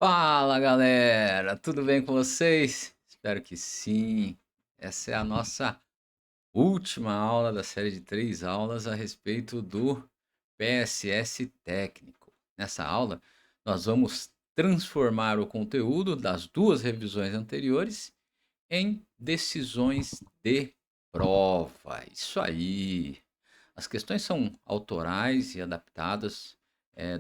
Fala galera, tudo bem com vocês? Espero que sim. Essa é a nossa última aula da série de 3 aulas a respeito do PSS técnico. Nessa aula, nós vamos transformar o conteúdo das duas revisões anteriores em decisões de prova. Isso aí. As questões são autorais e adaptadas,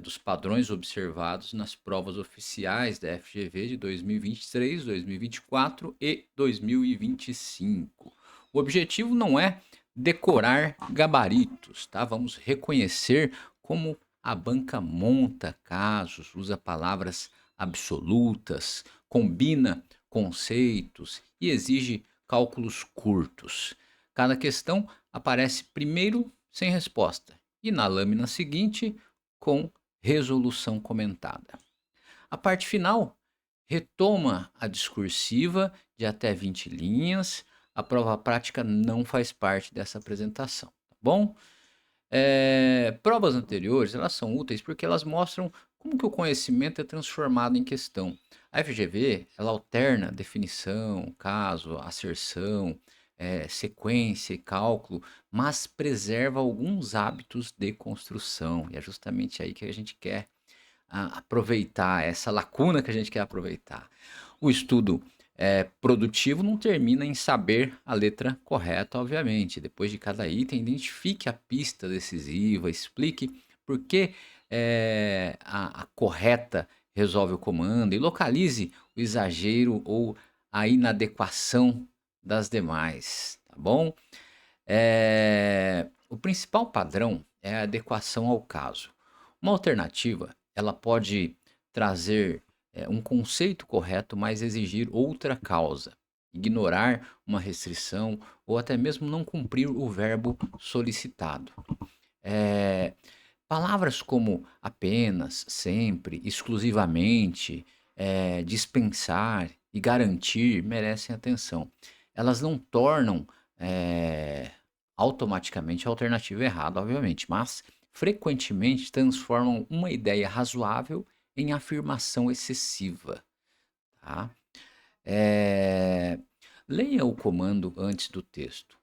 dos padrões observados nas provas oficiais da FGV de 2023, 2024 e 2025. O objetivo não é decorar gabaritos, tá? Vamos reconhecer como a banca monta casos, usa palavras absolutas, combina conceitos e exige cálculos curtos. Cada questão aparece primeiro sem resposta e na lâmina seguinte com resolução comentada. A parte final retoma a discursiva de até 20 linhas. A prova prática não faz parte dessa apresentação, tá bom? Provas anteriores, elas são úteis porque elas mostram como que o conhecimento é transformado em questão. A FGV, ela alterna definição, caso, asserção, sequência e cálculo, mas preserva alguns hábitos de construção. E é justamente aí que a gente quer aproveitar, essa lacuna que a gente quer aproveitar. O estudo produtivo não termina em saber a letra correta, obviamente. Depois de cada item, identifique a pista decisiva, explique por que a correta resolve o comando e localize o exagero ou a inadequação das demais, tá bom? O principal padrão é a adequação ao caso. Uma alternativa, ela pode trazer um conceito correto, mas exigir outra causa, ignorar uma restrição ou até mesmo não cumprir o verbo solicitado. Eh, Palavras como apenas, sempre, exclusivamente, dispensar e garantir merecem atenção. Elas não tornam eh, automaticamente a alternativa errada, obviamente, mas frequentemente transformam uma ideia razoável em afirmação excessiva, tá? Eh, Leia o comando antes do texto.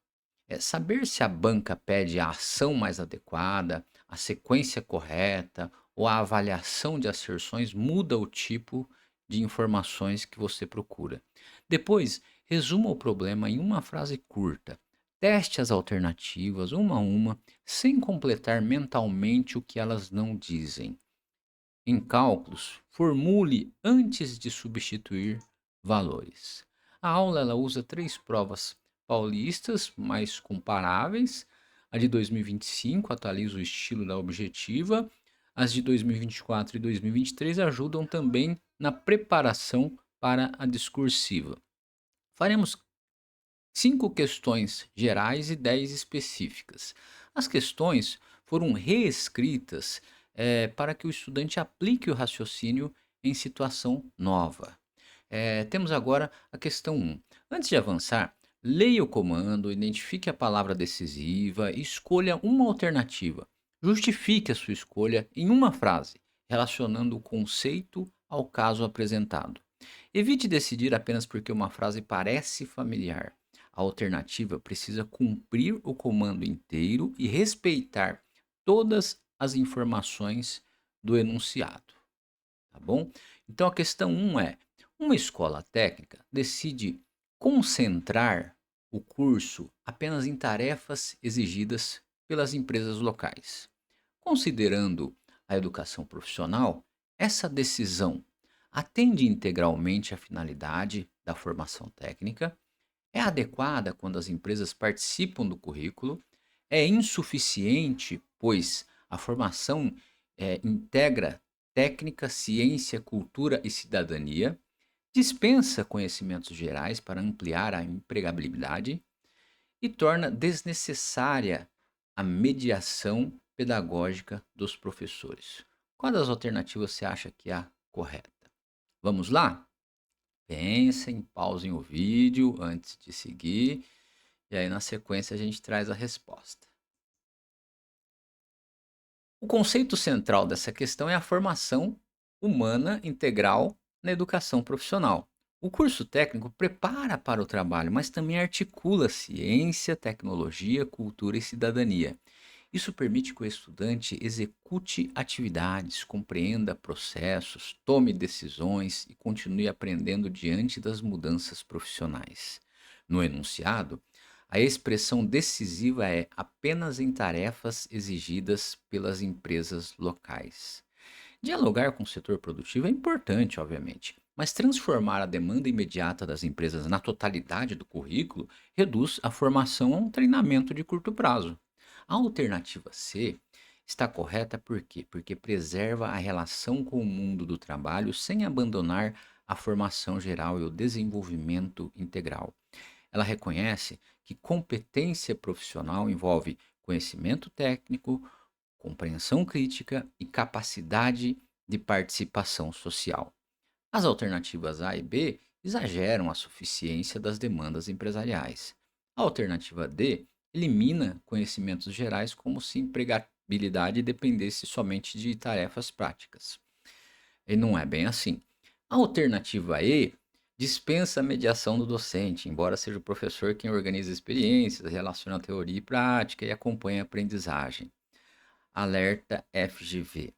Saber se a banca pede a ação mais adequada, a sequência correta ou a avaliação de asserções muda o tipo de informações que você procura. Depois, resuma o problema em uma frase curta. Teste as alternativas uma a uma, sem completar mentalmente o que elas não dizem. Em cálculos, formule antes de substituir valores. A aula ela usa 3 provas paulistas mais comparáveis. A de 2025 atualiza o estilo da objetiva. As de 2024 e 2023 ajudam também na preparação para a discursiva. Faremos 5 questões gerais e 10 específicas. As questões foram reescritas para que o estudante aplique o raciocínio em situação nova. Temos agora a questão 1. Antes de avançar, leia o comando, identifique a palavra decisiva e escolha uma alternativa. Justifique a sua escolha em uma frase, relacionando o conceito ao caso apresentado. Evite decidir apenas porque uma frase parece familiar. A alternativa precisa cumprir o comando inteiro e respeitar todas as informações do enunciado, tá bom? Então a questão 1 é: uma escola técnica decide concentrar o curso apenas em tarefas exigidas pelas empresas locais. Considerando a educação profissional, essa decisão atende integralmente à finalidade da formação técnica, é adequada quando as empresas participam do currículo, é insuficiente, pois a formação integra técnica, ciência, cultura e cidadania, dispensa conhecimentos gerais para ampliar a empregabilidade e torna desnecessária a mediação pedagógica dos professores. Qual das alternativas você acha que é a correta? Vamos lá? Pensem, pausem o vídeo antes de seguir, e aí na sequência a gente traz a resposta. O conceito central dessa questão é a formação humana integral na educação profissional. O curso técnico prepara para o trabalho, mas também articula ciência, tecnologia, cultura e cidadania. Isso permite que o estudante execute atividades, compreenda processos, tome decisões e continue aprendendo diante das mudanças profissionais. No enunciado, a expressão decisiva é apenas em tarefas exigidas pelas empresas locais. Dialogar com o setor produtivo é importante, obviamente, mas transformar a demanda imediata das empresas na totalidade do currículo reduz a formação a um treinamento de curto prazo. A alternativa C está correta por quê? Porque preserva a relação com o mundo do trabalho sem abandonar a formação geral e o desenvolvimento integral. Ela reconhece que competência profissional envolve conhecimento técnico, compreensão crítica e capacidade de participação social. As alternativas A e B exageram a suficiência das demandas empresariais. A alternativa D elimina conhecimentos gerais como se empregabilidade dependesse somente de tarefas práticas. E não é bem assim. A alternativa E dispensa a mediação do docente, embora seja o professor quem organiza experiências, relaciona teoria e prática e acompanha a aprendizagem. Alerta FGV.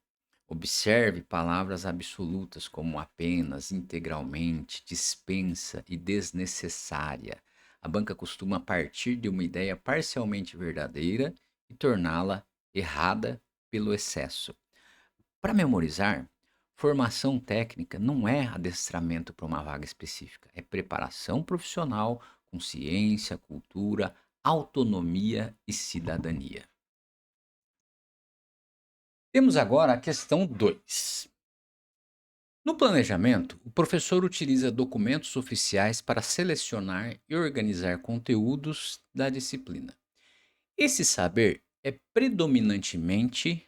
Observe palavras absolutas como apenas, integralmente, dispensa e desnecessária. A banca costuma partir de uma ideia parcialmente verdadeira e torná-la errada pelo excesso. Para memorizar, formação técnica não é adestramento para uma vaga específica, é preparação profissional com ciência, cultura, autonomia e cidadania. Temos agora a questão 2. No planejamento, o professor utiliza documentos oficiais para selecionar e organizar conteúdos da disciplina. Esse saber é predominantemente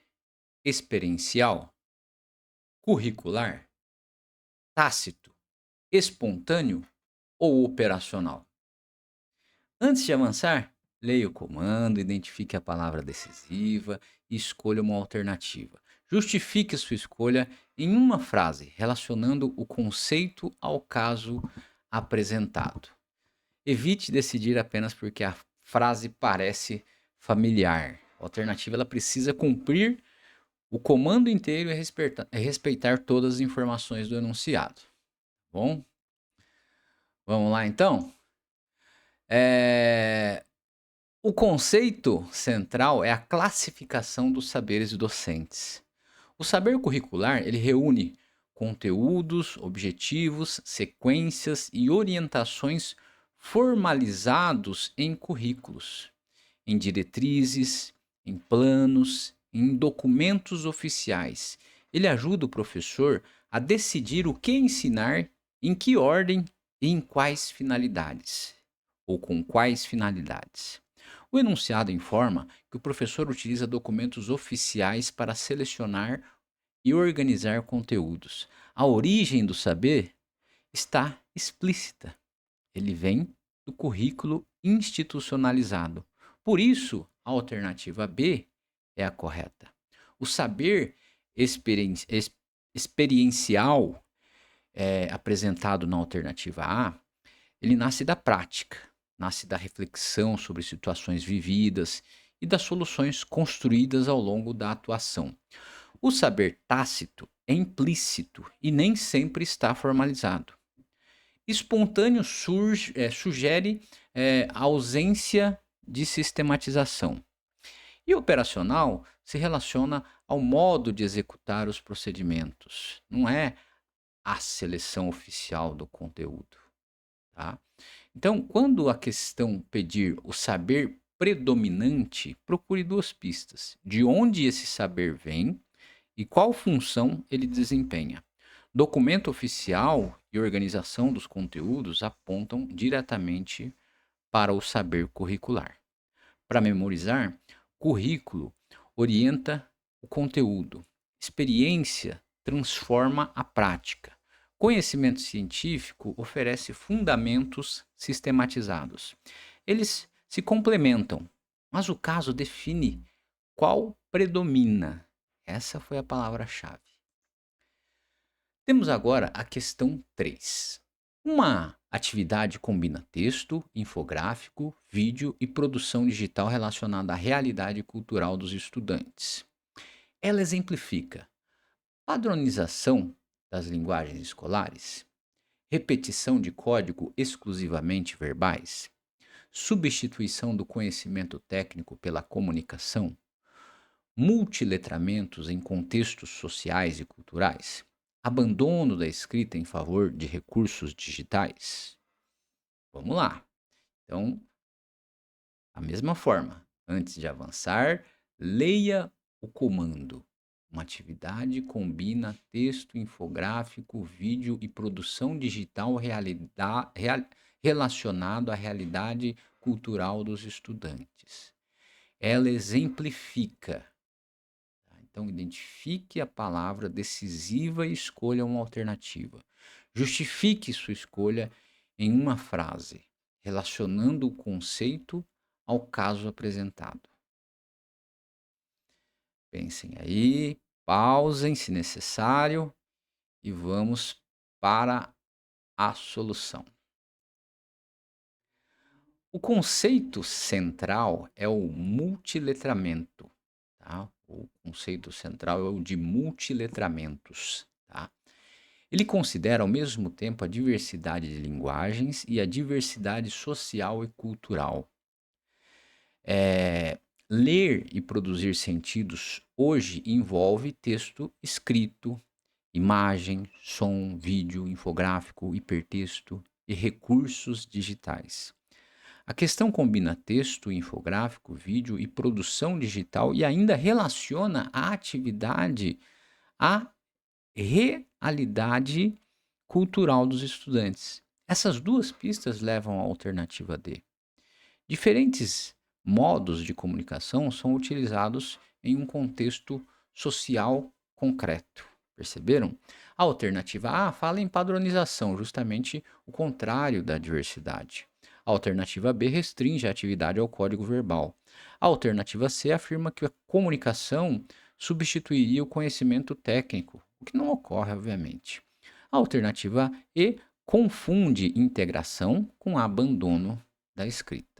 experiencial, curricular, tácito, espontâneo ou operacional? Antes de avançar, leia o comando, identifique a palavra decisiva e escolha uma alternativa. Justifique sua escolha em uma frase, relacionando o conceito ao caso apresentado. Evite decidir apenas porque a frase parece familiar. A alternativa ela precisa cumprir o comando inteiro e respeitar todas as informações do enunciado. Bom, vamos lá então? É, O conceito central é a classificação dos saberes docentes. O saber curricular, ele reúne conteúdos, objetivos, sequências e orientações formalizados em currículos, em diretrizes, em planos, em documentos oficiais. Ele ajuda o professor a decidir o que ensinar, em que ordem e em quais finalidades, ou com quais finalidades. O enunciado informa que o professor utiliza documentos oficiais para selecionar e organizar conteúdos. A origem do saber está explícita. Ele vem do currículo institucionalizado. Por isso, a alternativa B é a correta. O saber experiencial apresentado na alternativa A, ele nasce da prática, nasce da reflexão sobre situações vividas e das soluções construídas ao longo da atuação. O saber tácito é implícito e nem sempre está formalizado. Espontâneo sugere a ausência de sistematização. E operacional se relaciona ao modo de executar os procedimentos, não é a seleção oficial do conteúdo. Tá? Então, quando a questão pedir o saber predominante, procure duas pistas: de onde esse saber vem e qual função ele desempenha. Documento oficial e organização dos conteúdos apontam diretamente para o saber curricular. Para memorizar, currículo orienta o conteúdo, experiência transforma a prática. Conhecimento científico oferece fundamentos sistematizados. Eles se complementam, mas o caso define qual predomina. Essa foi a palavra-chave. Temos agora a questão 3. Uma atividade combina texto, infográfico, vídeo e produção digital relacionada à realidade cultural dos estudantes. Ela exemplifica padronização das linguagens escolares, repetição de código exclusivamente verbais, substituição do conhecimento técnico pela comunicação, multiletramentos em contextos sociais e culturais, abandono da escrita em favor de recursos digitais. Vamos lá. Então, da mesma forma, antes de avançar, leia o comando. Uma atividade combina texto, infográfico, vídeo e produção digital relacionado à realidade cultural dos estudantes. Ela exemplifica. Tá? Então, identifique a palavra decisiva e escolha uma alternativa. Justifique sua escolha em uma frase, relacionando o conceito ao caso apresentado. Pensem aí, pausem se necessário e vamos para a solução. O conceito central é o multiletramento, tá? O conceito central é o de multiletramentos, tá? Ele considera ao mesmo tempo a diversidade de linguagens e a diversidade social e cultural. Eh, Ler e produzir sentidos hoje envolve texto escrito, imagem, som, vídeo, infográfico, hipertexto e recursos digitais. A questão combina texto, infográfico, vídeo e produção digital e ainda relaciona a atividade à realidade cultural dos estudantes. Essas duas pistas levam à alternativa D. Diferentes modos de comunicação são utilizados em um contexto social concreto. Perceberam? A alternativa A fala em padronização, justamente o contrário da diversidade. A alternativa B restringe a atividade ao código verbal. A alternativa C afirma que a comunicação substituiria o conhecimento técnico, o que não ocorre, obviamente. A alternativa E confunde integração com abandono da escrita.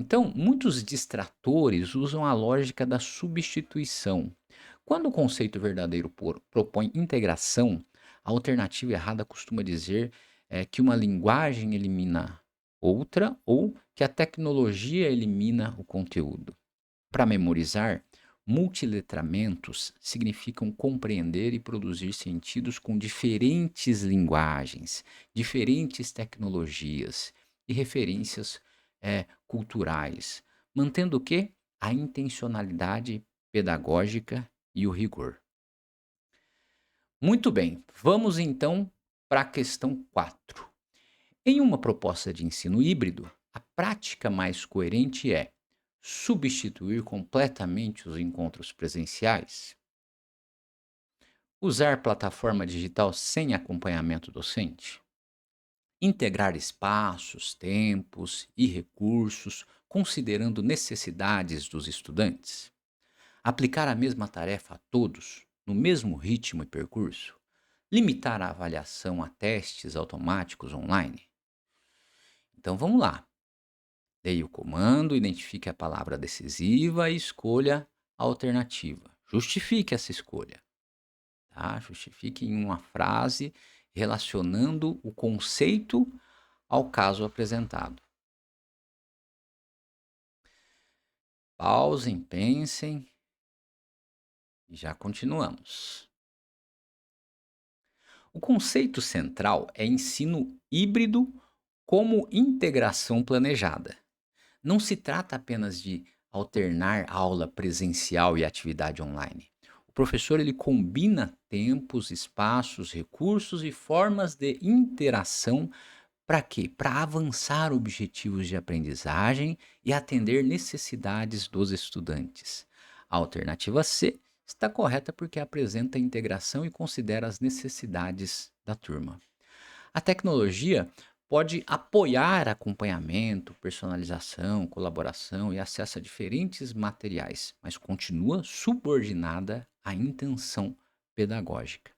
Então, muitos distratores usam a lógica da substituição. Quando o conceito verdadeiro propõe integração, a alternativa errada costuma dizer que uma linguagem elimina outra ou que a tecnologia elimina o conteúdo. Para memorizar, multiletramentos significam compreender e produzir sentidos com diferentes linguagens, diferentes tecnologias e referências culturais, mantendo o quê? A intencionalidade pedagógica e o rigor. Muito bem, vamos então para a questão 4. Em uma proposta de ensino híbrido, a prática mais coerente é substituir completamente os encontros presenciais, usar plataforma digital sem acompanhamento docente, integrar espaços, tempos e recursos considerando necessidades dos estudantes, aplicar a mesma tarefa a todos no mesmo ritmo e percurso, limitar a avaliação a testes automáticos online. Então vamos lá. Leia o comando, identifique a palavra decisiva e escolha a alternativa. Justifique essa escolha. Tá? Justifique em uma frase relacionando o conceito ao caso apresentado. Pausem, pensem e já continuamos. O conceito central é ensino híbrido como integração planejada. Não se trata apenas de alternar aula presencial e atividade online. O professor ele combina tempos, espaços, recursos e formas de interação para quê? Para avançar objetivos de aprendizagem e atender necessidades dos estudantes. A alternativa C está correta porque apresenta a integração e considera as necessidades da turma. A tecnologia pode apoiar acompanhamento, personalização, colaboração e acesso a diferentes materiais, mas continua subordinada à intenção pedagógica.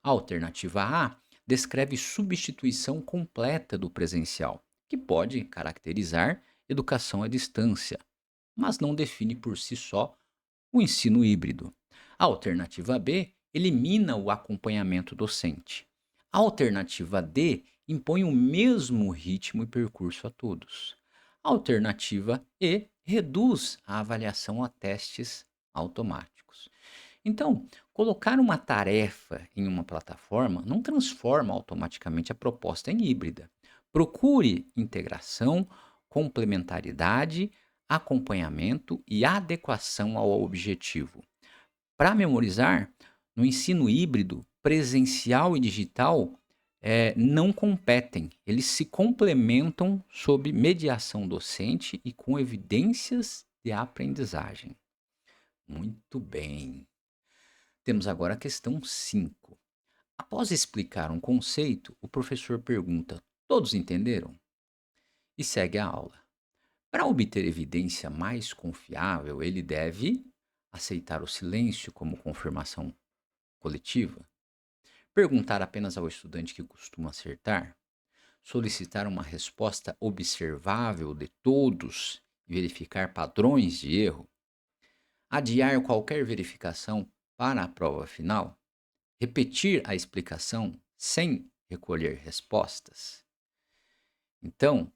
A alternativa A descreve substituição completa do presencial, que pode caracterizar educação à distância, mas não define por si só o ensino híbrido. A alternativa B elimina o acompanhamento docente. A alternativa D impõe o mesmo ritmo e percurso a todos. A alternativa E reduz a avaliação a testes automáticos. Então, colocar uma tarefa em uma plataforma não transforma automaticamente a proposta em híbrida. Procure integração, complementaridade, acompanhamento e adequação ao objetivo. Para memorizar, no ensino híbrido, presencial e digital não competem, eles se complementam sob mediação docente e com evidências de aprendizagem. Muito bem. Temos agora a questão 5. Após explicar um conceito, o professor pergunta: todos entenderam? E segue a aula. Para obter evidência mais confiável, ele deve aceitar o silêncio como confirmação coletiva, perguntar apenas ao estudante que costuma acertar, solicitar uma resposta observável de todos e verificar padrões de erro, adiar qualquer verificação para a prova final, repetir a explicação sem recolher respostas. Então,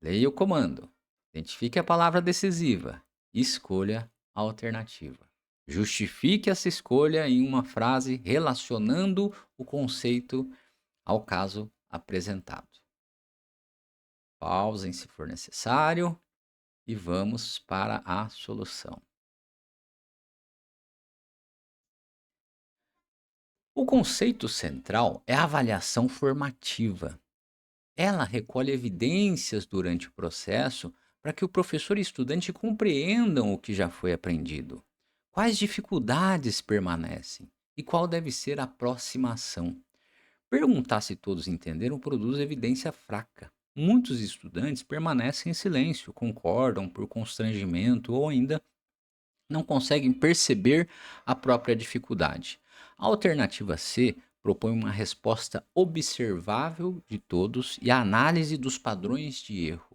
leia o comando, identifique a palavra decisiva e escolha a alternativa. Justifique essa escolha em uma frase relacionando o conceito ao caso apresentado. Pausem se for necessário e vamos para a solução. O conceito central é a avaliação formativa. Ela recolhe evidências durante o processo para que o professor e estudante compreendam o que já foi aprendido. Quais dificuldades permanecem e qual deve ser a próxima ação? Perguntar se todos entenderam produz evidência fraca. Muitos estudantes permanecem em silêncio, concordam por constrangimento ou ainda não conseguem perceber a própria dificuldade. A alternativa C propõe uma resposta observável de todos e a análise dos padrões de erro.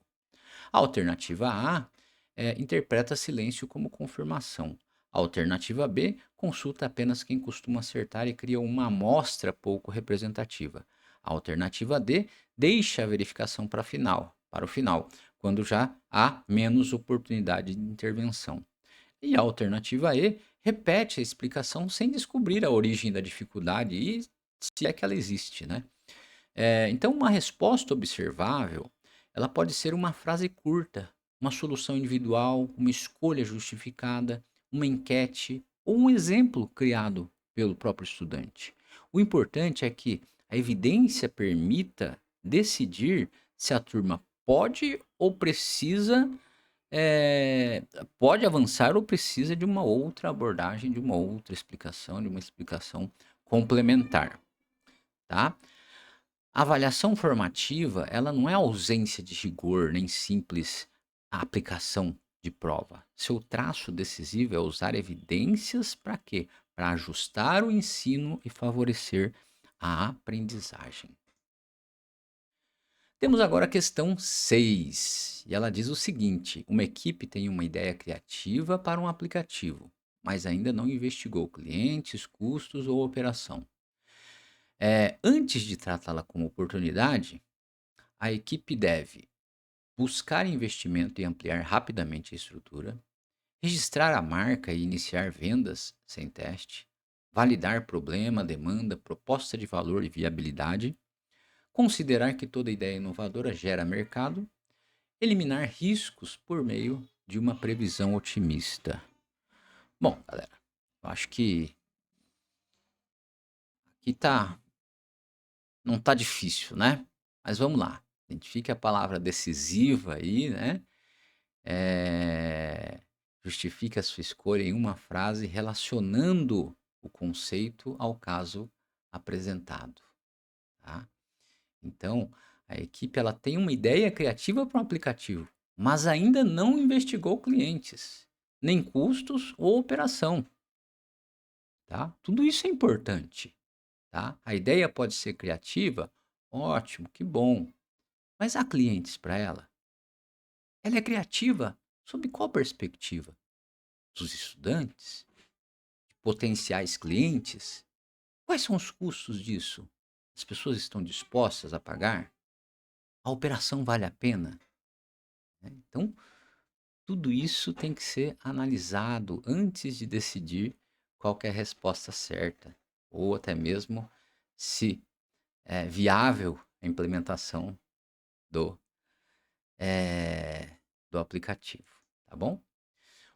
A alternativa A interpreta silêncio como confirmação. A alternativa B consulta apenas quem costuma acertar e cria uma amostra pouco representativa. A alternativa D deixa a verificação para o final, quando já há menos oportunidade de intervenção. E a alternativa E repete a explicação sem descobrir a origem da dificuldade e se é que ela existe, né? Então, uma resposta observável, ela pode ser uma frase curta, uma solução individual, uma escolha justificada, uma enquete ou um exemplo criado pelo próprio estudante. O importante é que a evidência permita decidir se a turma pode ou precisa, eh, pode avançar ou precisa de uma outra abordagem, de uma outra explicação, de uma explicação complementar, tá? A avaliação formativa, ela não é ausência de rigor, nem simples aplicação de prova. Seu traço decisivo é usar evidências para quê? Para ajustar o ensino e favorecer a aprendizagem. Temos agora a questão 6, e ela diz o seguinte: uma equipe tem uma ideia criativa para um aplicativo, mas ainda não investigou clientes, custos ou operação. Antes de tratá-la como oportunidade, a equipe deve buscar investimento e ampliar rapidamente a estrutura, registrar a marca e iniciar vendas sem teste, validar problema, demanda, proposta de valor e viabilidade, considerar que toda ideia inovadora gera mercado, eliminar riscos por meio de uma previsão otimista. Bom, galera, eu acho que aqui não tá difícil, né? Mas vamos lá. Identifique a palavra decisiva aí, né? Eh, Justifique a sua escolha em uma frase relacionando o conceito ao caso apresentado, tá? Então, a equipe ela tem uma ideia criativa para um aplicativo, mas ainda não investigou clientes, nem custos ou operação, tá? Tudo isso é importante. tá? A ideia pode ser criativa, ótimo, que bom. Mas há clientes para ela? Ela é criativa sob qual perspectiva? Dos estudantes? Potenciais clientes? Quais são os custos disso? As pessoas estão dispostas a pagar? A operação vale a pena? Né? Então, tudo isso tem que ser analisado antes de decidir qual que é a resposta certa, ou até mesmo se é viável a implementação do, do aplicativo, tá bom?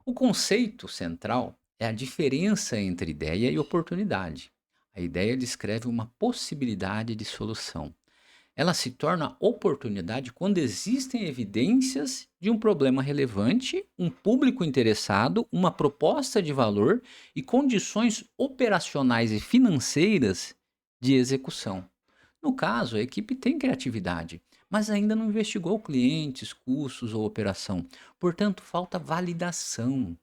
O conceito central é a diferença entre ideia e oportunidade. A ideia descreve uma possibilidade de solução. Ela se torna oportunidade quando existem evidências de um problema relevante, um público interessado, uma proposta de valor e condições operacionais e financeiras de execução. No caso, a equipe tem criatividade, mas ainda não investigou clientes, custos ou operação. Portanto, falta validação.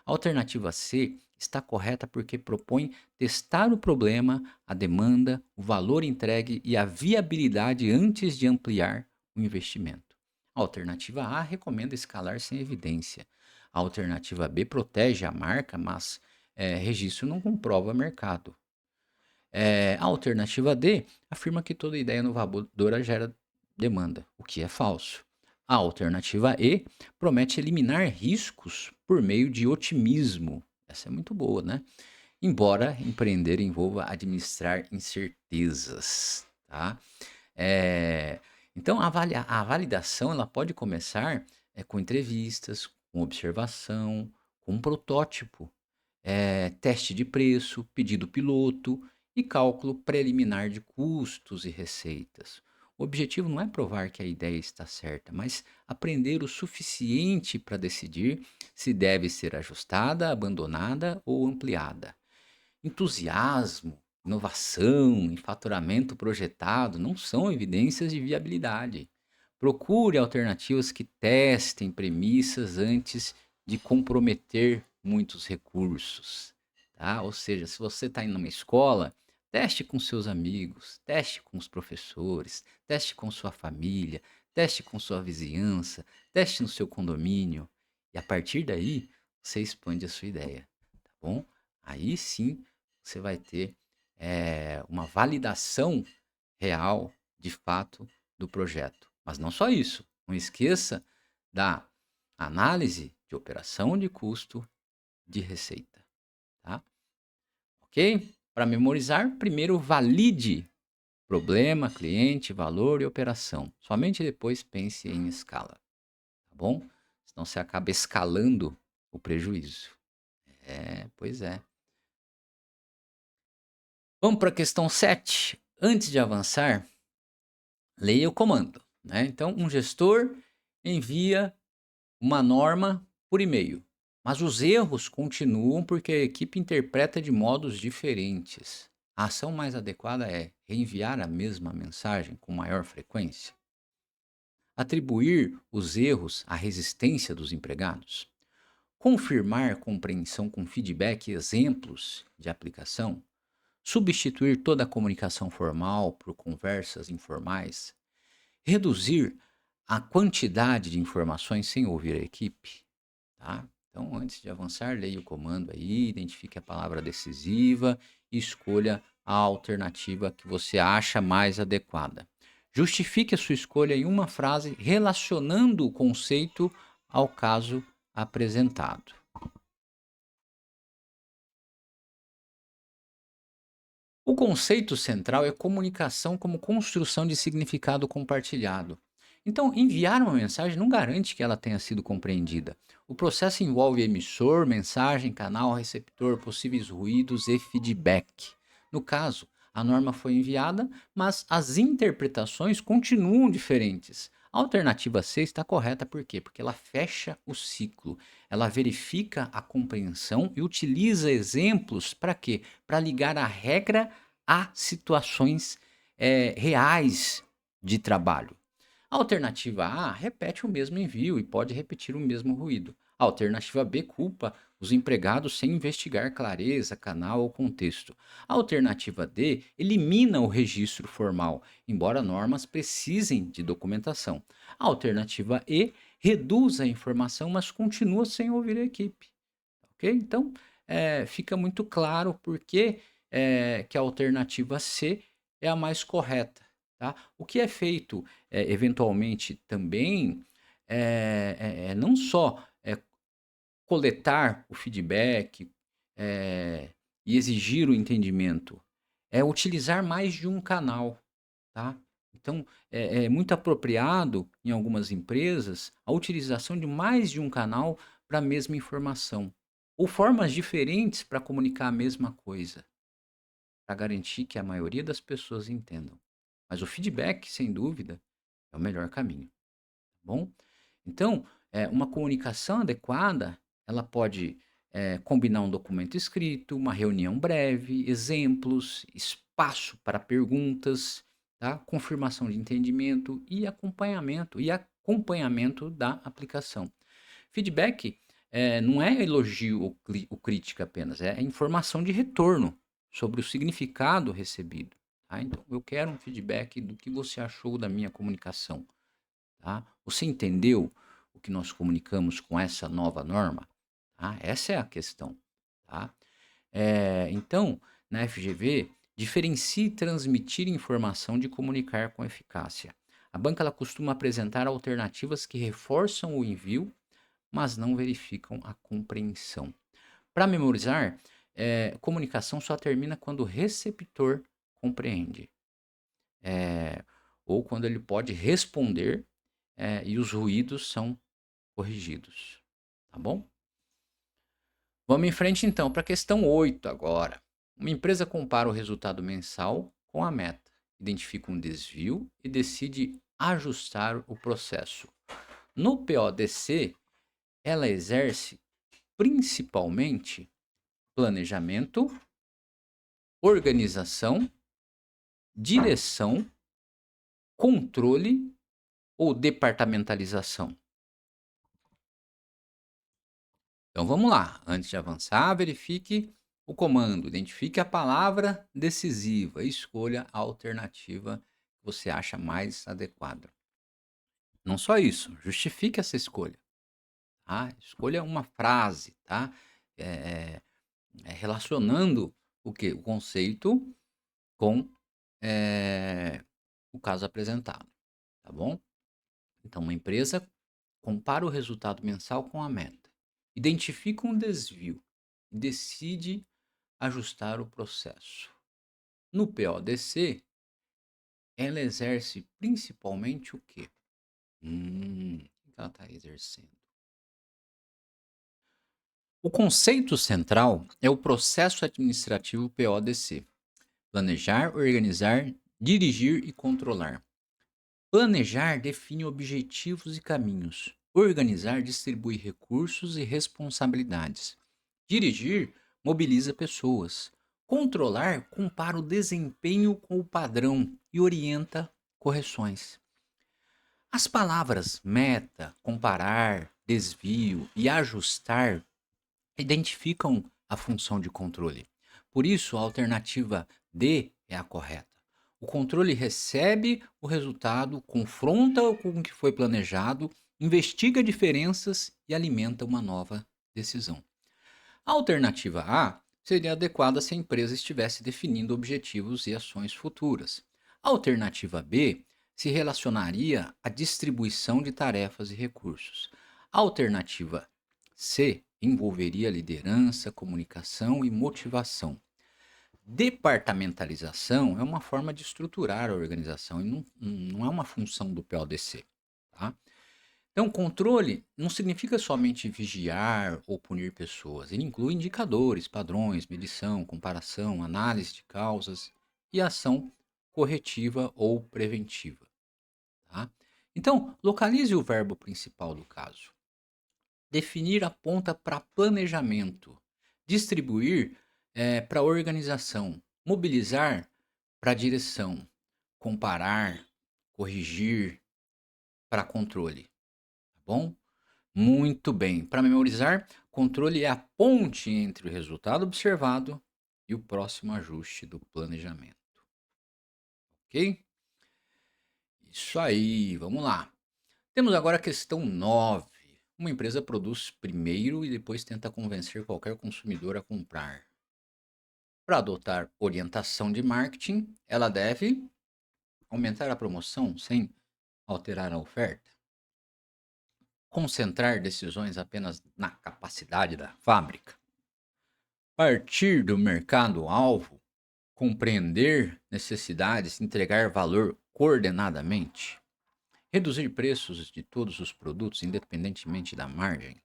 A alternativa C está correta porque propõe testar o problema, a demanda, o valor entregue e a viabilidade antes de ampliar o investimento. A alternativa A recomenda escalar sem evidência. A alternativa B protege a marca, mas registro não comprova mercado. A alternativa D afirma que toda ideia inovadora gera demanda, o que é falso. A alternativa E promete eliminar riscos por meio de otimismo. Essa é muito boa, né? Embora empreender envolva administrar incertezas, tá? Eh, então a validação ela pode começar com entrevistas, com observação, com um protótipo, teste de preço, pedido piloto e cálculo preliminar de custos e receitas. O objetivo não é provar que a ideia está certa, mas aprender o suficiente para decidir se deve ser ajustada, abandonada ou ampliada. Entusiasmo, inovação e faturamento projetado não são evidências de viabilidade. Procure alternativas que testem premissas antes de comprometer muitos recursos, tá? Ou seja, se você está indo numa escola, teste com seus amigos, teste com os professores, teste com sua família, teste com sua vizinhança, teste no seu condomínio e a partir daí você expande a sua ideia, tá bom? Aí sim você vai ter uma validação real, de fato, do projeto. Mas não só isso. Não esqueça da análise de operação de custo de receita. Tá? Ok? Para memorizar, primeiro valide problema, cliente, valor e operação. Somente depois pense em escala. Tá bom? Senão você acaba escalando o prejuízo. Pois é. Vamos para a questão 7. Antes de avançar, leia o comando. Né? Então, um gestor envia uma norma por e-mail, mas os erros continuam porque a equipe interpreta de modos diferentes. A ação mais adequada é reenviar a mesma mensagem com maior frequência, atribuir os erros à resistência dos empregados, confirmar compreensão com feedback e exemplos de aplicação, substituir toda a comunicação formal por conversas informais, reduzir a quantidade de informações sem ouvir a equipe, tá? Então, antes de avançar, leia o comando aí, identifique a palavra decisiva e escolha a alternativa que você acha mais adequada. Justifique a sua escolha em uma frase relacionando o conceito ao caso apresentado. O conceito central é comunicação como construção de significado compartilhado. Então, enviar uma mensagem não garante que ela tenha sido compreendida. O processo envolve emissor, mensagem, canal, receptor, possíveis ruídos e feedback. No caso, a norma foi enviada, mas as interpretações continuam diferentes. A alternativa C está correta por quê? Porque ela fecha o ciclo, ela verifica a compreensão e utiliza exemplos para quê? Para ligar a regra a situações reais de trabalho. A alternativa A repete o mesmo envio e pode repetir o mesmo ruído. A alternativa B culpa os empregados sem investigar clareza, canal ou contexto. A alternativa D elimina o registro formal, embora normas precisem de documentação. A alternativa E reduz a informação, mas continua sem ouvir a equipe. Ok? Então, fica muito claro por que a alternativa C é a mais correta. Tá? O que é feito eventualmente também é não só coletar o feedback, e exigir o entendimento. É utilizar mais de um canal, tá. Então, é muito apropriado, em algumas empresas, a utilização de mais de um canal para a mesma informação, ou formas diferentes para comunicar a mesma coisa, para garantir que a maioria das pessoas entendam. Mas o feedback, sem dúvida, é o melhor caminho, tá bom? Então, uma comunicação adequada, ela pode, combinar um documento escrito, uma reunião breve, exemplos, espaço para perguntas, tá? Confirmação de entendimento e acompanhamento da aplicação. Feedback, não é elogio ou crítica apenas, é informação de retorno sobre o significado recebido, tá? Então, eu quero um feedback do que você achou da minha comunicação. Tá? Você entendeu o que nós comunicamos com essa nova norma? Tá? Essa é a questão. Tá? Então, na FGV, diferencie transmitir informação de comunicar com eficácia. A banca ela costuma apresentar alternativas que reforçam o envio, mas não verificam a compreensão. Para memorizar, comunicação só termina quando o receptor compreende, eh, ou quando ele pode responder e os ruídos são corrigidos, tá bom? Vamos em frente então para a questão 8 agora. Uma empresa compara o resultado mensal com a meta, identifica um desvio e decide ajustar o processo. No PODC, ela exerce principalmente planejamento, organização, direção, controle ou departamentalização. Então vamos lá, antes de avançar, verifique o comando, identifique a palavra decisiva e escolha a alternativa que você acha mais adequada. Não só isso, justifique essa escolha, tá? Escolha uma frase, tá? Eh relacionando o quê? O conceito com, o caso apresentado, tá bom? Então uma empresa compara o resultado mensal com a meta, identifica um desvio e decide ajustar o processo. No PODC, ela exerce principalmente o quê? O que ela está exercendo? O conceito central é o processo administrativo PODC. Planejar, organizar, dirigir e controlar. Planejar define objetivos e caminhos. Organizar distribui recursos e responsabilidades. Dirigir mobiliza pessoas. Controlar compara o desempenho com o padrão e orienta correções. As palavras meta, comparar, desvio e ajustar identificam a função de controle. Por isso, a alternativa D é a correta. O controle recebe o resultado, confronta com o que foi planejado, investiga diferenças e alimenta uma nova decisão. A alternativa A seria adequada se a empresa estivesse definindo objetivos e ações futuras. A alternativa B se relacionaria à distribuição de tarefas e recursos. A alternativa C envolveria liderança, comunicação e motivação. Departamentalização é uma forma de estruturar a organização e não é uma função do PODC. Tá? Então, controle não significa somente vigiar ou punir pessoas. Ele inclui indicadores, padrões, medição, comparação, análise de causas e ação corretiva ou preventiva. Tá? Então, localize o verbo principal do caso. Definir aponta para planejamento. Distribuir para organização. Mobilizar para direção. Comparar, corrigir para controle. Tá bom? Muito bem. Para memorizar, Controle é a ponte entre o resultado observado e o próximo ajuste do planejamento, ok? Isso aí, vamos lá. Temos agora a questão 9. Uma empresa produz primeiro e depois tenta convencer qualquer consumidor a comprar. Para adotar orientação de marketing, ela deve aumentar a promoção sem alterar a oferta, concentrar decisões apenas na capacidade da fábrica, partir do mercado-alvo, compreender necessidades, entregar valor coordenadamente, reduzir preços de todos os produtos independentemente da margem,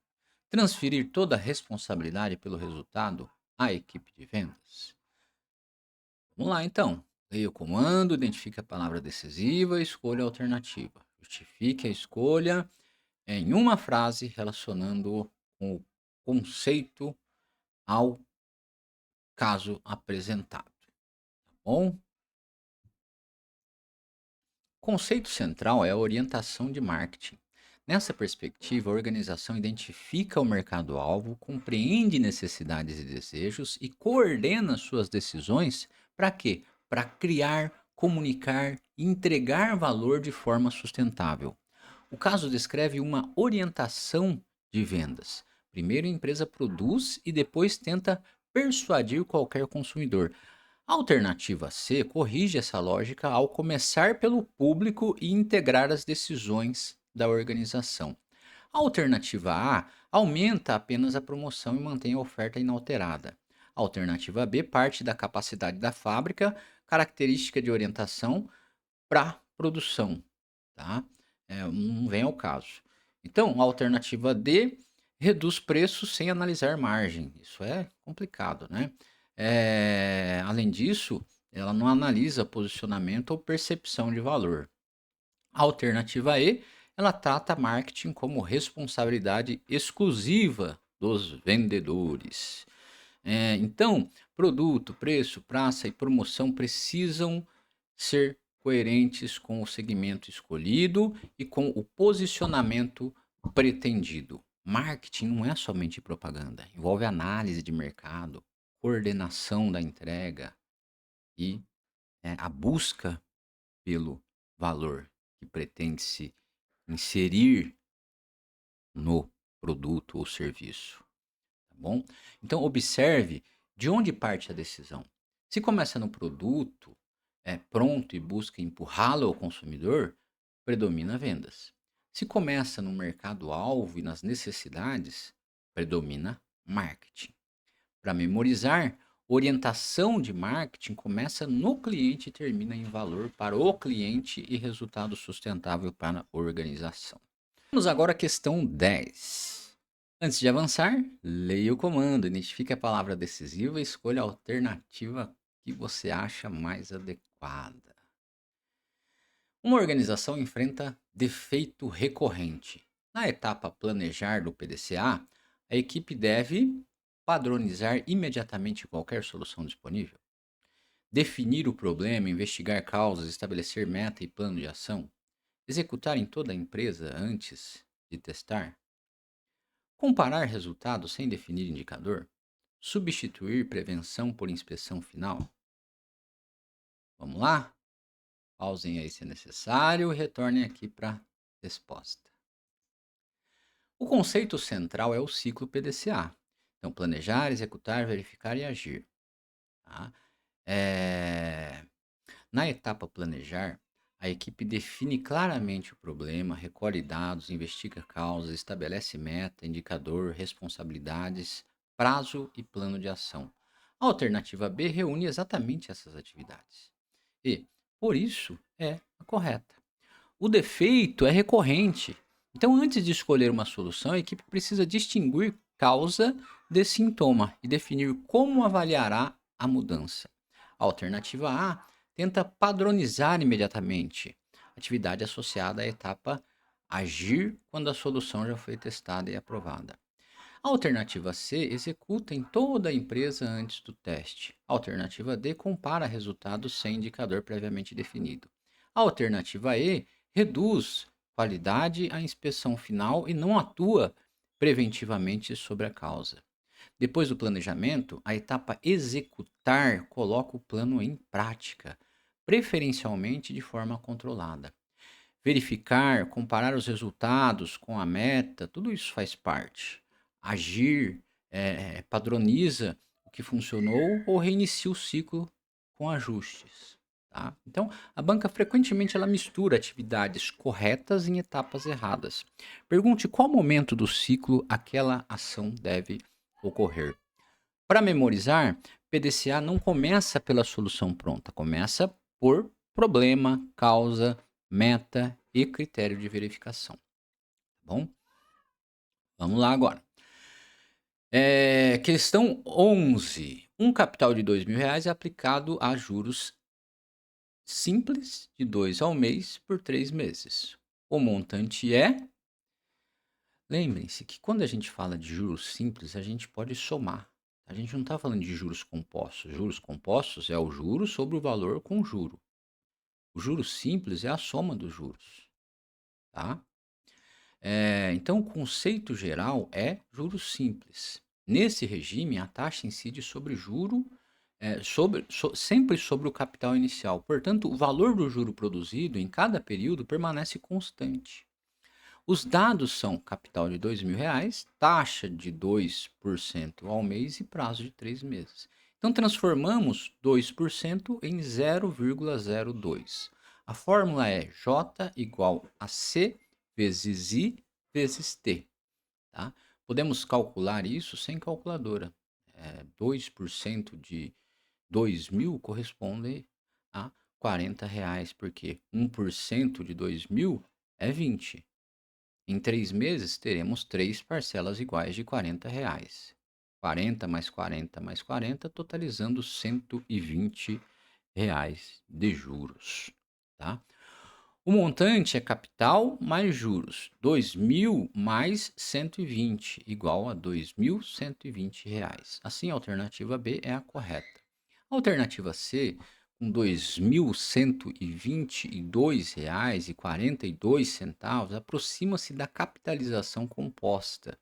transferir toda a responsabilidade pelo resultado à equipe de vendas. Vamos lá então. Leia o comando, identifique a palavra decisiva e escolha a alternativa. Justifique a escolha em uma frase relacionando o conceito ao caso apresentado. Tá bom? O conceito central é a orientação de marketing. Nessa perspectiva, a organização identifica o mercado-alvo, compreende necessidades e desejos e coordena suas decisões para quê? Para criar, comunicar e entregar valor de forma sustentável. O caso descreve uma orientação de vendas. Primeiro a empresa produz e depois tenta persuadir qualquer consumidor. A alternativa C corrige essa lógica ao começar pelo público e integrar as decisões da organização. A alternativa A aumenta apenas a promoção e mantém a oferta inalterada. A alternativa B parte da capacidade da fábrica, característica de orientação para produção, tá? Não vem ao caso. Então, a alternativa D reduz preços sem analisar margem. Isso é complicado, né? Além disso, ela não analisa posicionamento ou percepção de valor. A alternativa E, ela trata marketing como responsabilidade exclusiva dos vendedores. Então, produto, preço, praça e promoção precisam ser coerentes com o segmento escolhido e com o posicionamento pretendido. Marketing não é somente propaganda, envolve análise de mercado, coordenação da entrega e a busca pelo valor que pretende se inserir no produto ou serviço, tá bom? Então observe de onde parte a decisão. Se começa no produto, pronto e busca empurrá-lo ao consumidor, predomina vendas. Se começa no mercado-alvo e nas necessidades, predomina marketing. Para memorizar, orientação de marketing começa no cliente e termina em valor para o cliente e resultado sustentável para a organização. Vamos agora à questão 10. Antes de avançar, leia o comando, identifique a palavra decisiva e escolha a alternativa que você acha mais adequada. Uma organização enfrenta defeito recorrente. Na etapa planejar do PDCA, a equipe deve padronizar imediatamente qualquer solução disponível, definir o problema, investigar causas, estabelecer meta e plano de ação, executar em toda a empresa antes de testar, comparar resultados sem definir indicador, substituir prevenção por inspeção final. Vamos lá? Pausem aí se necessário e retornem aqui para a resposta. O conceito central é o ciclo PDCA. Então, planejar, executar, verificar e agir. Tá? Na etapa planejar, a equipe define claramente o problema, recolhe dados, investiga causas, estabelece meta, indicador, responsabilidades, prazo e plano de ação. A alternativa B reúne exatamente essas atividades. E, por isso, é a correta. O defeito é recorrente. Então, antes de escolher uma solução, a equipe precisa distinguir causa de sintoma e definir como avaliará a mudança. A alternativa A tenta padronizar imediatamente atividade associada à etapa agir quando a solução já foi testada e aprovada. A alternativa C executa em toda a empresa antes do teste. A alternativa D compara resultados sem indicador previamente definido. A alternativa E reduz qualidade à inspeção final e não atua preventivamente sobre a causa. Depois do planejamento, a etapa executar coloca o plano em prática, preferencialmente de forma controlada. Verificar, comparar os resultados com a meta, tudo isso faz parte. Agir, padroniza o que funcionou ou reinicia o ciclo com ajustes. Tá? Então, a banca frequentemente ela mistura atividades corretas em etapas erradas. Pergunte qual momento do ciclo aquela ação deve ocorrer. Para memorizar, PDCA não começa pela solução pronta, começa por problema, causa, meta e critério de verificação. Tá bom? Vamos lá agora. Questão 11. Um capital de R$ 2.000 é aplicado a juros simples de 2 ao mês por 3 meses. O montante é. Lembrem-se que quando a gente fala de juros simples, a gente pode somar. A gente não está falando de juros compostos. Juros compostos é o juro sobre o valor com juro. O juro simples é a soma dos juros, tá? Então, o conceito geral é juros simples. Nesse regime, a taxa incide sobre juro, sempre sobre o capital inicial. Portanto, o valor do juro produzido em cada período permanece constante. Os dados são capital de R$ 2.000, taxa de 2% ao mês e prazo de 3 meses. Então, transformamos 2% em 0,02. A fórmula é J igual a C vezes I vezes T. Tá? Podemos calcular isso sem calculadora. 2% de 2.000 corresponde a R$ 40, porque 1% de 2.000 é 20. Em 3 meses, teremos 3 parcelas iguais de R$ 40. 40 mais 40 mais 40, totalizando R$ 120 de juros. Tá? O montante é capital mais juros. 2.000 mais 120, igual a R$ 2.120. Assim, a alternativa B é a correta. A alternativa C, com R$ 2.122,42, aproxima-se da capitalização composta,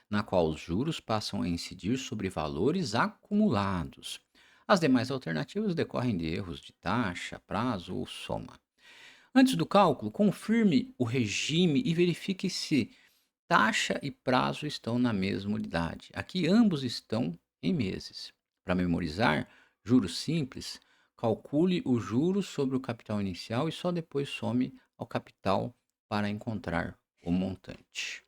na qual os juros passam a incidir sobre valores acumulados. As demais alternativas decorrem de erros de taxa, prazo ou soma. Antes do cálculo, confirme o regime e verifique se taxa e prazo estão na mesma unidade. Aqui ambos estão em meses. Para memorizar, juros simples, calcule o juros sobre o capital inicial e só depois some ao capital para encontrar o montante.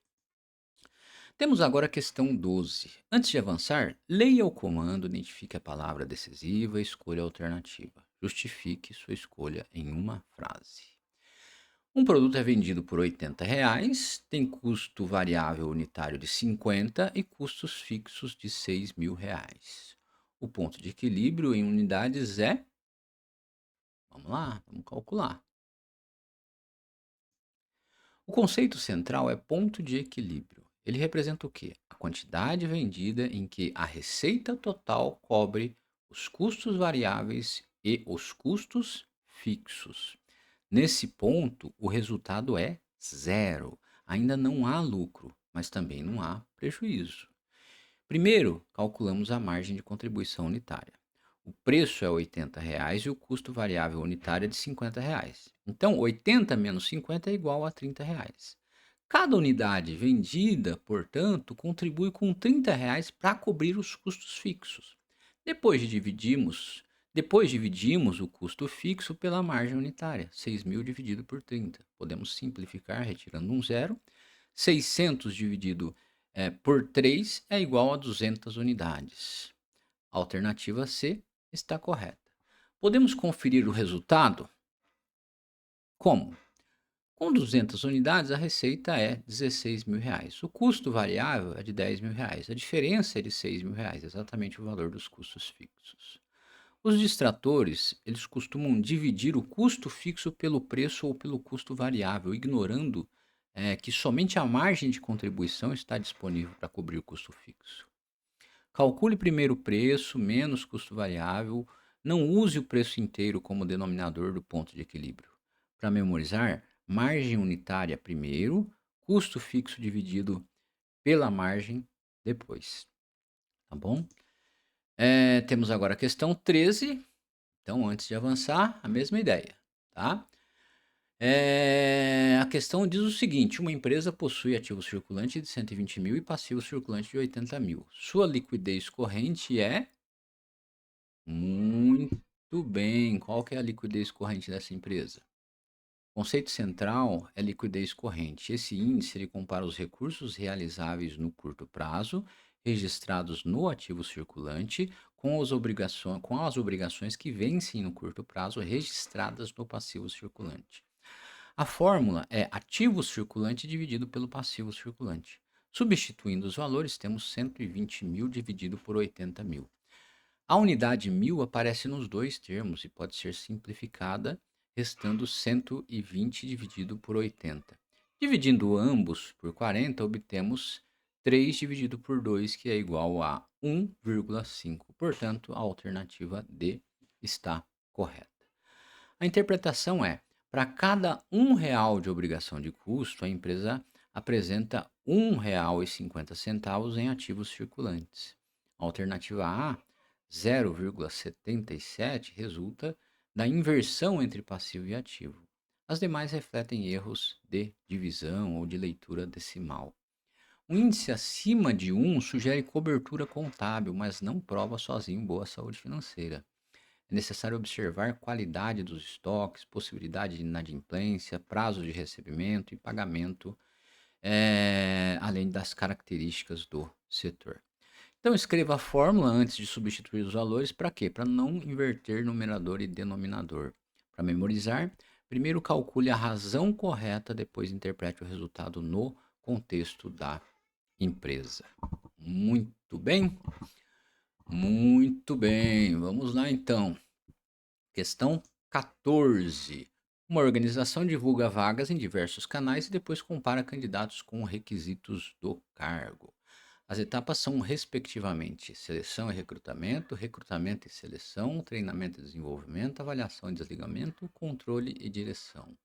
Temos agora a questão 12. Antes de avançar, leia o comando, identifique a palavra decisiva e escolha a alternativa. Justifique sua escolha em uma frase. Um produto é vendido por R$ 80, tem custo variável unitário de 50 e custos fixos de R$ 6.000. O ponto de equilíbrio em unidades é. Vamos lá, vamos calcular. O conceito central é ponto de equilíbrio. Ele representa o quê? A quantidade vendida em que a receita total cobre os custos variáveis e os custos fixos. Nesse ponto, o resultado é zero. Ainda não há lucro, mas também não há prejuízo. Primeiro, calculamos a margem de contribuição unitária. O preço é R$ 80 e o custo variável unitário é de R$ 50. Então, 80 menos 50 é igual a R$ 30. Cada unidade vendida, portanto, contribui com R$ 30 para cobrir os custos fixos. Depois dividimos o custo fixo pela margem unitária, 6.000 dividido por 30. Podemos simplificar retirando um zero. 600 dividido por 3 é igual a 200 unidades. A alternativa C está correta. Podemos conferir o resultado? Como? Com 200 unidades, a receita é R$ 16.000. O custo variável é de R$ 10.000. A diferença é de R$ 6.000, exatamente o valor dos custos fixos. Os distratores, eles costumam dividir o custo fixo pelo preço ou pelo custo variável, ignorando que somente a margem de contribuição está disponível para cobrir o custo fixo. Calcule primeiro o preço menos custo variável. Não use o preço inteiro como denominador do ponto de equilíbrio. Para memorizar, margem unitária primeiro, custo fixo dividido pela margem depois, tá bom? Temos agora a questão 13. Então, antes de avançar, a mesma ideia, tá? A questão diz o seguinte: uma empresa possui ativo circulante de 120 mil e passivo circulante de 80 mil. Sua liquidez corrente é muito bem. Qual que é a liquidez corrente dessa empresa? O conceito central é liquidez corrente. Esse índice ele compara os recursos realizáveis no curto prazo, registrados no ativo circulante, com as obrigações que vencem no curto prazo, registradas no passivo circulante. A fórmula é ativo circulante dividido pelo passivo circulante. Substituindo os valores, temos 120 mil dividido por 80 mil. A unidade mil aparece nos dois termos e pode ser simplificada, restando 120 dividido por 80. Dividindo ambos por 40, obtemos 3 dividido por 2, que é igual a 1,5. Portanto, a alternativa D está correta. A interpretação é: para cada R$ 1 de obrigação de custo, a empresa apresenta R$ 1,50 em ativos circulantes. A alternativa A, 0,77, resulta da inversão entre passivo e ativo. As demais refletem erros de divisão ou de leitura decimal. Um índice acima de 1 sugere cobertura contábil, mas não prova sozinho boa saúde financeira. É necessário observar qualidade dos estoques, possibilidade de inadimplência, prazo de recebimento e pagamento, além das características do setor. Então, escreva a fórmula antes de substituir os valores. Para quê? Para não inverter numerador e denominador. Para memorizar, primeiro calcule a razão correta, depois interprete o resultado no contexto da empresa. Muito bem? Muito bem. Vamos lá então. Questão 14. Uma organização divulga vagas em diversos canais e depois compara candidatos com requisitos do cargo. As etapas são, respectivamente, seleção e recrutamento, recrutamento e seleção, treinamento e desenvolvimento, avaliação e desligamento, controle e direção.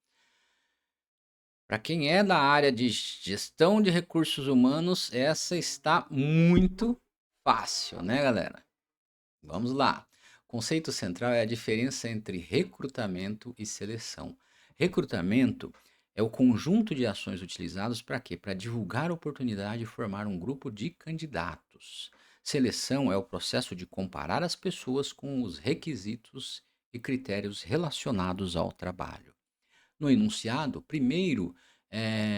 Para quem é da área de gestão de recursos humanos, essa está muito fácil, né, galera? Vamos lá. O conceito central é a diferença entre recrutamento e seleção. Recrutamento é o conjunto de ações utilizadas para quê? Para divulgar a oportunidade e formar um grupo de candidatos. Seleção é o processo de comparar as pessoas com os requisitos e critérios relacionados ao trabalho. No enunciado, primeiro,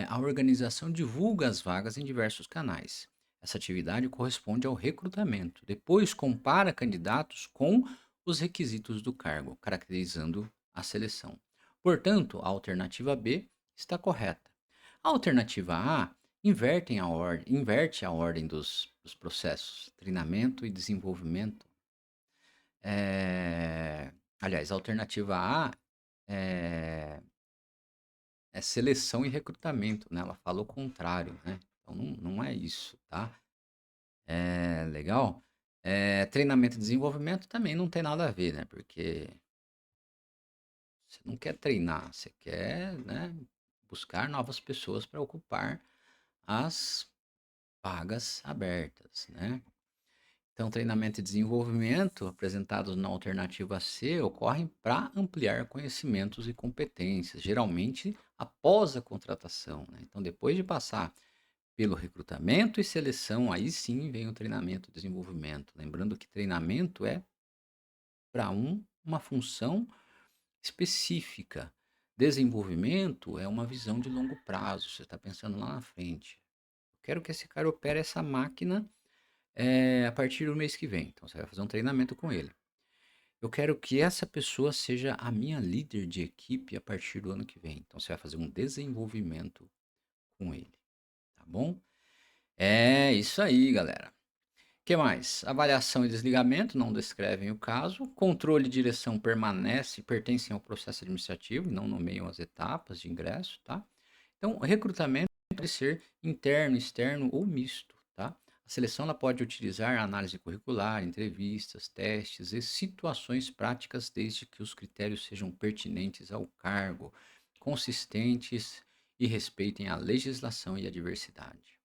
a organização divulga as vagas em diversos canais. Essa atividade corresponde ao recrutamento. Depois, compara candidatos com os requisitos do cargo, caracterizando a seleção. Portanto, a alternativa B está correta. A alternativa A inverte a ordem dos processos, treinamento e desenvolvimento. Aliás, a alternativa A é, é seleção e recrutamento, né? Ela fala o contrário, né? Então não é isso, tá? Legal? Treinamento e desenvolvimento também não tem nada a ver, né? Porque você não quer treinar, você quer, né, buscar novas pessoas para ocupar as vagas abertas, né? Então, treinamento e desenvolvimento, apresentados na alternativa C, ocorrem para ampliar conhecimentos e competências, geralmente após a contratação, né? Então, depois de passar pelo recrutamento e seleção, aí sim vem o treinamento e desenvolvimento. Lembrando que treinamento é para uma função específica. Desenvolvimento é uma visão de longo prazo, você está pensando lá na frente. Eu quero que esse cara opere essa máquina a partir do mês que vem. Então você vai fazer um treinamento com ele. Eu quero que essa pessoa seja a minha líder de equipe a partir do ano que vem. Então você vai fazer um desenvolvimento com ele, tá bom? É isso aí, galera. O que mais? Avaliação e desligamento não descrevem o caso. Controle e direção pertencem ao processo administrativo e não nomeiam as etapas de ingresso, tá? Então, recrutamento pode ser interno, externo ou misto, tá? A seleção ela pode utilizar a análise curricular, entrevistas, testes e situações práticas, desde que os critérios sejam pertinentes ao cargo, consistentes e respeitem a legislação e a diversidade.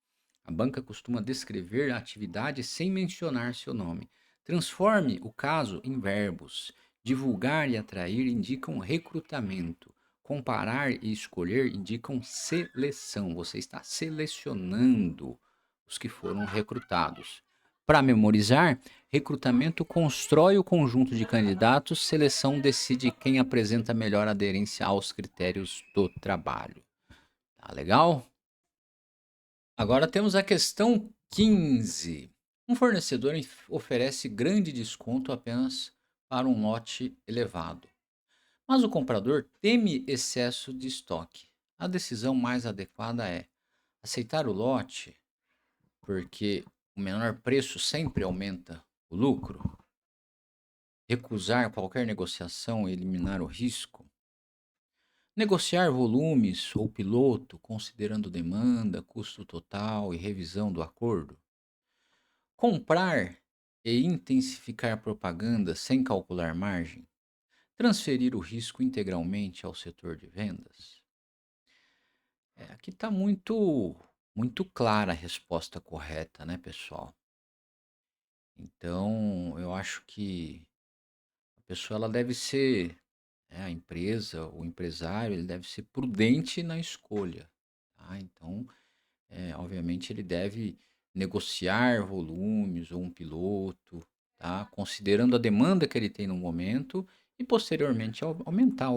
A banca costuma descrever a atividade sem mencionar seu nome. Transforme o caso em verbos. Divulgar e atrair indicam recrutamento. Comparar e escolher indicam seleção. Você está selecionando os que foram recrutados. Para memorizar, recrutamento constrói o conjunto de candidatos, seleção decide quem apresenta melhor aderência aos critérios do trabalho. Tá legal? Agora temos a questão 15. Um fornecedor oferece grande desconto apenas para um lote elevado, mas o comprador teme excesso de estoque. A decisão mais adequada é aceitar o lote, porque o menor preço sempre aumenta o lucro, recusar qualquer negociação e eliminar o risco, negociar volumes ou piloto, considerando demanda, custo total e revisão do acordo. Comprar e intensificar propaganda sem calcular margem. Transferir o risco integralmente ao setor de vendas. Aqui está muito clara a resposta correta, né, pessoal? Então, eu acho que a pessoa ela deve ser, a empresa, o empresário, ele deve ser prudente na escolha, tá? Então, obviamente ele deve negociar volumes ou um piloto, tá? Considerando a demanda que ele tem no momento e posteriormente aumentar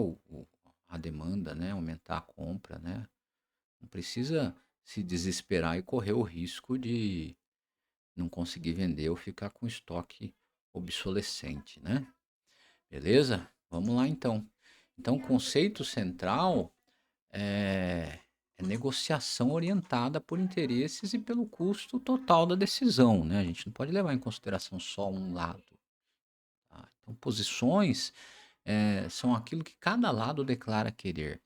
a demanda, né? Aumentar a compra, né? Não precisa se desesperar e correr o risco de não conseguir vender ou ficar com estoque obsolescente, né? Beleza? Vamos lá então. Então, o conceito central é negociação orientada por interesses e pelo custo total da decisão, né? A gente não pode levar em consideração só um lado, tá? Então, posições são aquilo que cada lado declara querer.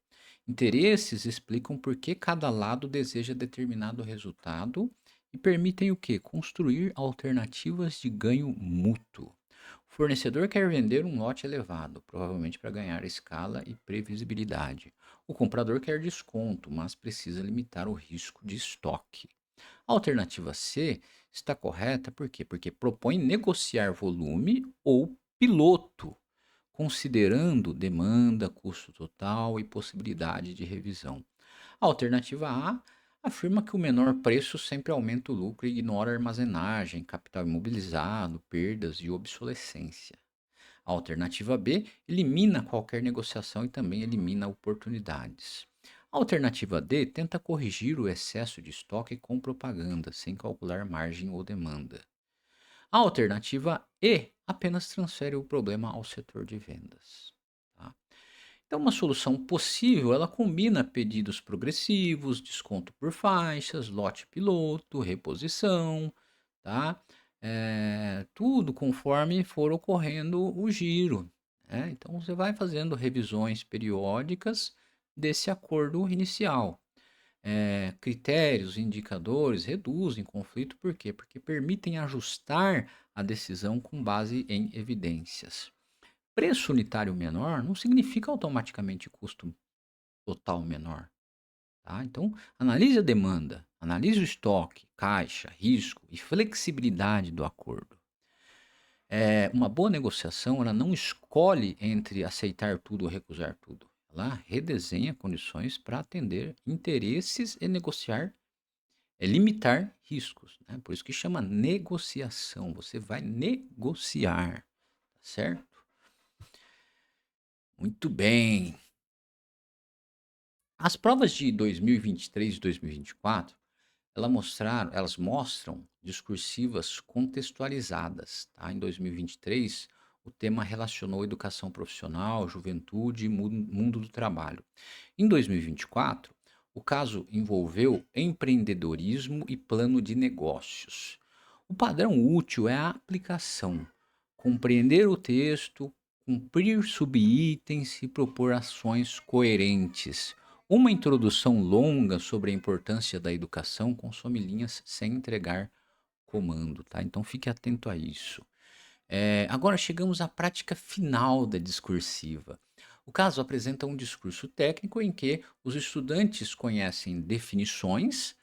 Interesses explicam por que cada lado deseja determinado resultado e permitem o quê? Construir alternativas de ganho mútuo. O fornecedor quer vender um lote elevado, provavelmente para ganhar escala e previsibilidade. O comprador quer desconto, mas precisa limitar o risco de estoque. A alternativa C está correta por quê? Porque propõe negociar volume ou piloto, considerando demanda, custo total e possibilidade de revisão. A alternativa A afirma que o menor preço sempre aumenta o lucro e ignora armazenagem, capital imobilizado, perdas e obsolescência. A alternativa B elimina qualquer negociação e também elimina oportunidades. A alternativa D tenta corrigir o excesso de estoque com propaganda, sem calcular margem ou demanda. A alternativa E apenas transfere o problema ao setor de vendas. Tá? Então, uma solução possível, ela combina pedidos progressivos, desconto por faixas, lote piloto, reposição, tá? Tudo conforme for ocorrendo o giro, né? Então, você vai fazendo revisões periódicas desse acordo inicial. Critérios, indicadores reduzem conflito, por quê? Porque permitem ajustar a decisão com base em evidências. Preço unitário menor não significa automaticamente custo total menor, tá? Então, analise a demanda, analise o estoque, caixa, risco e flexibilidade do acordo. Uma boa negociação, ela não escolhe entre aceitar tudo ou recusar tudo. Ela redesenha condições para atender interesses e negociar, limitar riscos, né? Por isso que chama negociação. Você vai negociar, tá certo? Muito bem. As provas de 2023 e 2024, elas mostram discursivas contextualizadas, tá? Em 2023, o tema relacionou educação profissional, juventude e mundo do trabalho. Em 2024, o caso envolveu empreendedorismo e plano de negócios. O padrão útil é a aplicação, compreender o texto, cumprir subitens e propor ações coerentes. Uma introdução longa sobre a importância da educação consome linhas sem entregar comando, tá? Então fique atento a isso. Agora chegamos à prática final da discursiva. O caso apresenta um discurso técnico em que os estudantes conhecem definições,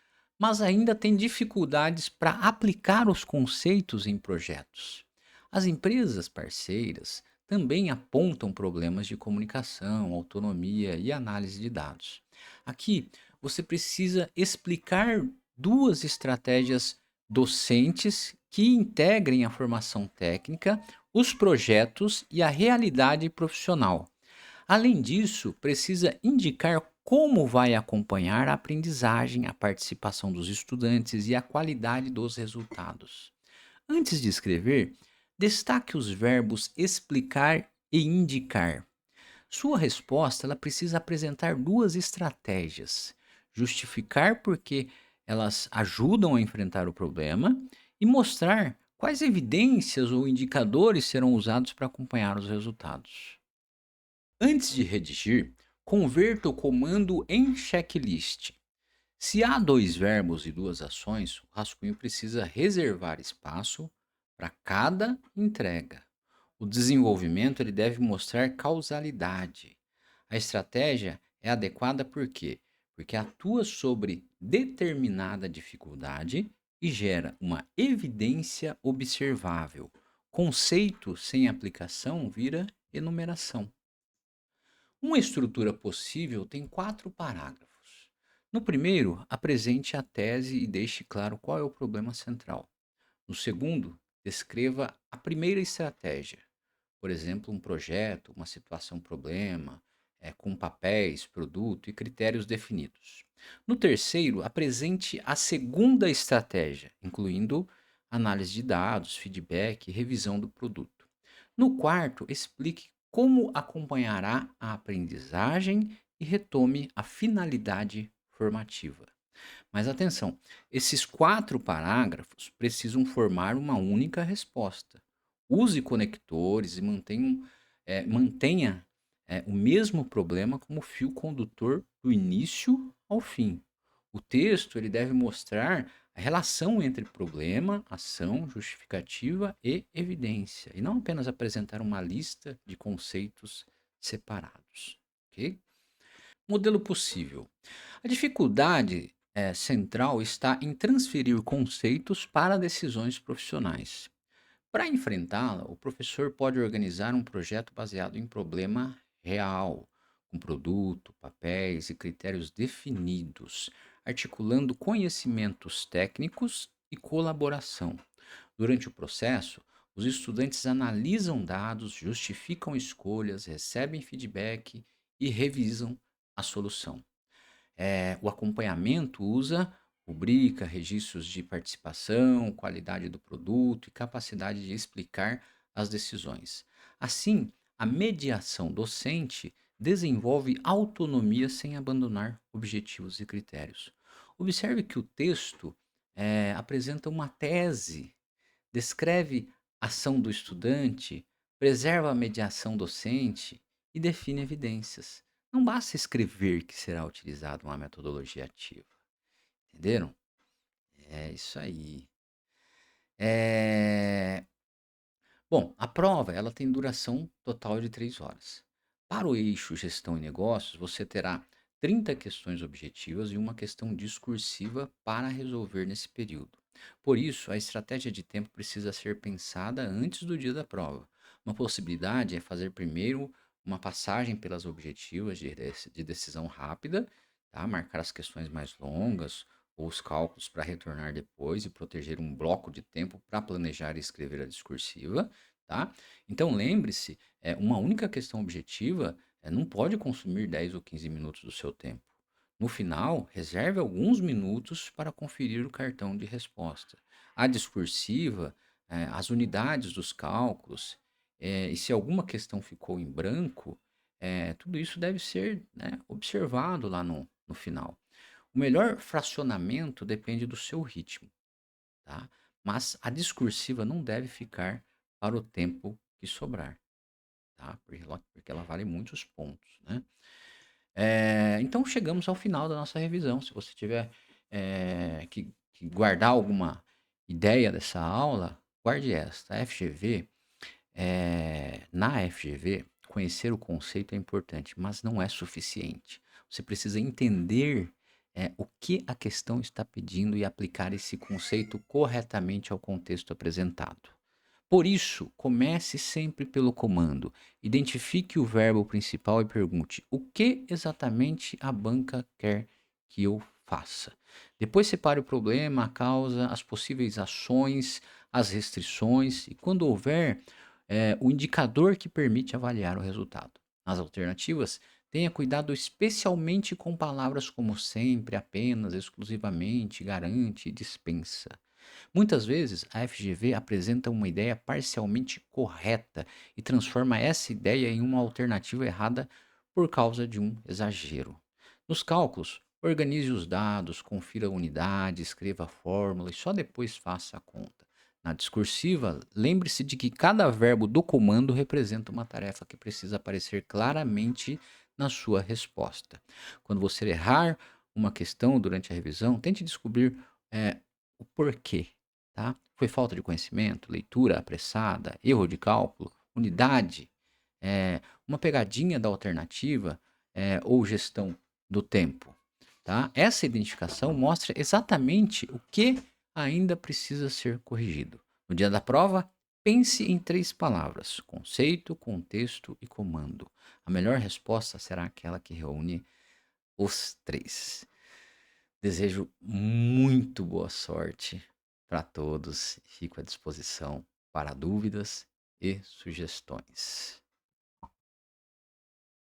mas ainda tem dificuldades para aplicar os conceitos em projetos. As empresas parceiras também apontam problemas de comunicação, autonomia e análise de dados. Aqui você precisa explicar duas estratégias docentes que integrem a formação técnica, os projetos e a realidade profissional. Além disso, precisa indicar como vai acompanhar a aprendizagem, a participação dos estudantes e a qualidade dos resultados. Antes de escrever, destaque os verbos explicar e indicar. Sua resposta ela precisa apresentar duas estratégias: justificar porque elas ajudam a enfrentar o problema e mostrar quais evidências ou indicadores serão usados para acompanhar os resultados. Antes de redigir, converta o comando em checklist. Se há dois verbos e duas ações, o rascunho precisa reservar espaço para cada entrega. O desenvolvimento ele deve mostrar causalidade. A estratégia é adequada por quê? Porque atua sobre determinada dificuldade e gera uma evidência observável. Conceito sem aplicação vira enumeração. Uma estrutura possível tem quatro parágrafos. No primeiro, apresente a tese e deixe claro qual é o problema central. No segundo, descreva a primeira estratégia, por exemplo, um projeto, uma situação problema, com papéis, produto e critérios definidos. No terceiro, apresente a segunda estratégia, incluindo análise de dados, feedback e revisão do produto. No quarto, explique como acompanhará a aprendizagem e retome a finalidade formativa. Mas atenção, esses quatro parágrafos precisam formar uma única resposta. Use conectores e mantenha o mesmo problema como fio condutor do início ao fim. O texto ele deve mostrar a relação entre problema, ação, justificativa e evidência, e não apenas apresentar uma lista de conceitos separados. Ok? Modelo possível. A dificuldade central está em transferir conceitos para decisões profissionais. Para enfrentá-la, o professor pode organizar um projeto baseado em problema real, com produto, papéis e critérios definidos, articulando conhecimentos técnicos e colaboração. Durante o processo, os estudantes analisam dados, justificam escolhas, recebem feedback e revisam a solução. O acompanhamento usa rubrica, registros de participação, qualidade do produto e capacidade de explicar as decisões. Assim, a mediação docente desenvolve autonomia sem abandonar objetivos e critérios. Observe que o texto apresenta uma tese, descreve a ação do estudante, preserva a mediação docente e define evidências. Não basta escrever que será utilizada uma metodologia ativa. Entenderam? É isso aí. É, Bom, a prova ela tem duração total de 3 horas. Para o eixo gestão e negócios, você terá 30 questões objetivas e uma questão discursiva para resolver nesse período. Por isso, a estratégia de tempo precisa ser pensada antes do dia da prova. Uma possibilidade é fazer primeiro uma passagem pelas objetivas de decisão rápida, tá? Marcar as questões mais longas ou os cálculos para retornar depois e proteger um bloco de tempo para planejar e escrever a discursiva, tá? Então lembre-se, uma única questão objetiva não pode consumir 10 ou 15 minutos do seu tempo. No final, reserve alguns minutos para conferir o cartão de resposta. A discursiva, as unidades dos cálculos, e se alguma questão ficou em branco, tudo isso deve ser, né, observado lá no final. O melhor fracionamento depende do seu ritmo, tá? Mas a discursiva não deve ficar para o tempo que sobrar, tá? Porque ela vale muitos pontos, né? Então chegamos ao final da nossa revisão. Se você tiver que guardar alguma ideia dessa aula, guarde esta. Na FGV, conhecer o conceito é importante, mas não é suficiente. Você precisa entender o que a questão está pedindo e aplicar esse conceito corretamente ao contexto apresentado. Por isso, comece sempre pelo comando. Identifique o verbo principal e pergunte: o que exatamente a banca quer que eu faça? Depois, separe o problema, a causa, as possíveis ações, as restrições e, quando houver, o indicador que permite avaliar o resultado. Nas alternativas, tenha cuidado especialmente com palavras como sempre, apenas, exclusivamente, garante e dispensa. Muitas vezes, a FGV apresenta uma ideia parcialmente correta e transforma essa ideia em uma alternativa errada por causa de um exagero. Nos cálculos, organize os dados, confira a unidade, escreva a fórmula e só depois faça a conta. Na discursiva, lembre-se de que cada verbo do comando representa uma tarefa que precisa aparecer claramente na sua resposta. Quando você errar uma questão durante a revisão, tente descobrir o porquê. Tá? Foi falta de conhecimento, leitura apressada, erro de cálculo, unidade, uma pegadinha da alternativa, ou gestão do tempo. Tá? Essa identificação mostra exatamente o que ainda precisa ser corrigido. No dia da prova, pense em 3 palavras: conceito, contexto e comando. A melhor resposta será aquela que reúne os 3. Desejo muito boa sorte para todos. Fico à disposição para dúvidas e sugestões.